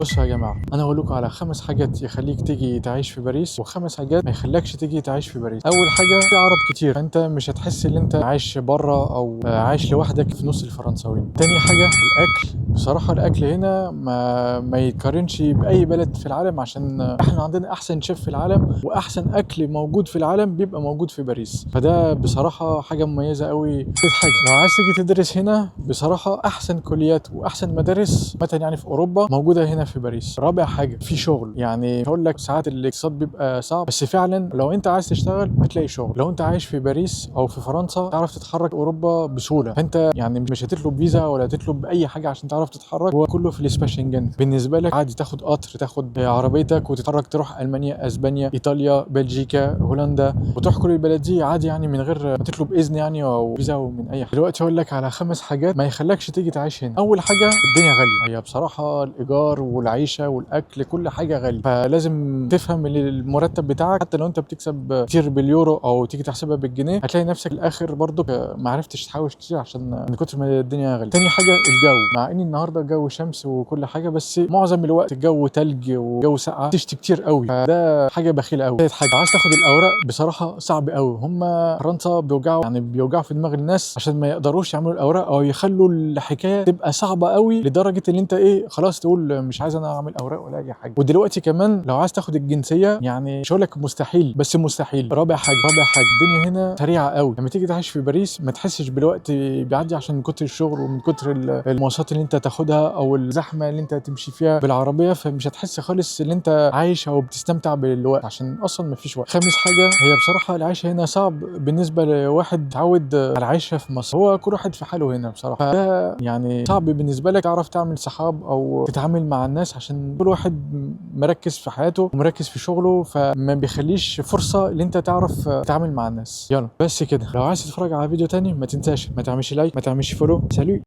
بصوا يا جماعة، أنا هقول لكم على 5 حاجات يخليك تيجي تعيش في باريس، و5 حاجات ما يخلكش تيجي تعيش في باريس. أول حاجة، في عرب كتير، فأنت مش هتحس إن أنت عايش بره أو عايش لوحدك في نص الفرنساويين. تاني حاجة الأكل. بصراحة الأكل هنا ما يتقارنش بأي بلد في العالم، عشان إحنا عندنا أحسن شيف في العالم، وأحسن أكل موجود في العالم بيبقى موجود في باريس. فده بصراحة حاجة مميزة قوي. تالت حاجة، لو عايز تيجي تدرس هنا، بصراحة أحسن كليات وأحسن مدارس مثلا يعني في أوروبا موجودة هنا في باريس. رابع حاجة، في شغل. يعني هقول لك ساعات الاقتصاد بيبقى صعب، بس فعلا لو انت عايز تشتغل هتلاقي شغل. لو انت عايش في باريس او في فرنسا تعرف تتحرك اوروبا بسهوله. فانت يعني مش هتطلب فيزا ولا تطلب اي حاجه عشان تعرف تتحرك، هو كله في الاسباش شنجن. بالنسبه لك عادي تاخد قطر، تاخد عربيتك وتتحرك، تروح المانيا، اسبانيا، ايطاليا، بلجيكا، هولندا، وتروح كل البلاد دي عادي، يعني من غير ما تطلب اذن يعني او فيزا او من اي حاجه. دلوقتي هقول لك على 5 حاجات ما يخلكش تيجي تعيش هنا. اول حاجه، الدنيا غاليه. هي بصراحه الايجار والعيشه والاكل كل حاجه غاليه، فلازم تفهم ان المرتب بتاعك حتى لو انت بتكسب كتير باليورو او تيجي تحسبها بالجنيه، هتلاقي نفسك الاخر برضو ما عرفتش تحوش كتير عشان من كتر ما الدنيا غاليه. تاني حاجه الجو. مع ان النهارده الجو شمس وكل حاجه، بس معظم الوقت الجو تلج وجو ساقعه، تشتي كتير قوي، فده حاجه بخيله قوي. تالت حاجه، عايز تاخد الاوراق، بصراحه صعب قوي. هم فرنسا بيوجعوا في دماغ الناس عشان ما يقدروش يعملوا الاوراق، او يخلوا الحكايه تبقى صعبه قوي لدرجه ان انت خلاص تقول مش عايز انا اعمل اوراق ولا اي حاجه. ودلوقتي كمان لو عايز تاخد الجنسيه، يعني مش هقول لك مستحيل، بس مستحيل. رابع حاجه الدنيا هنا سريعه قوي. لما تيجي تعيش في باريس ما تحسش بالوقت بيعدي عشان من كتر الشغل ومن كتر المواصلات اللي انت تاخدها او الزحمه اللي انت تمشي فيها بالعربيه، فمش هتحس خالص ان انت عايش او بتستمتع بالوقت عشان اصلا ما فيش وقت. خامس حاجه، هي بصراحه العيش هنا صعب بالنسبه لواحد متعود على العيشه في مصر. هو كل واحد في حاله هنا بصراحه، فده يعني صعب بالنسبه لك تعرف تعمل صحاب او تتعامل مع الناس، عشان كل واحد مركز في حياته ومركز في شغله، فما بيخليش فرصه ان انت تعرف تتعامل مع الناس. يلا بس كده. لو عايز تتفرج على فيديو تاني ما تنساش ما تعملش لايك، ما تعملش فولو. سالو.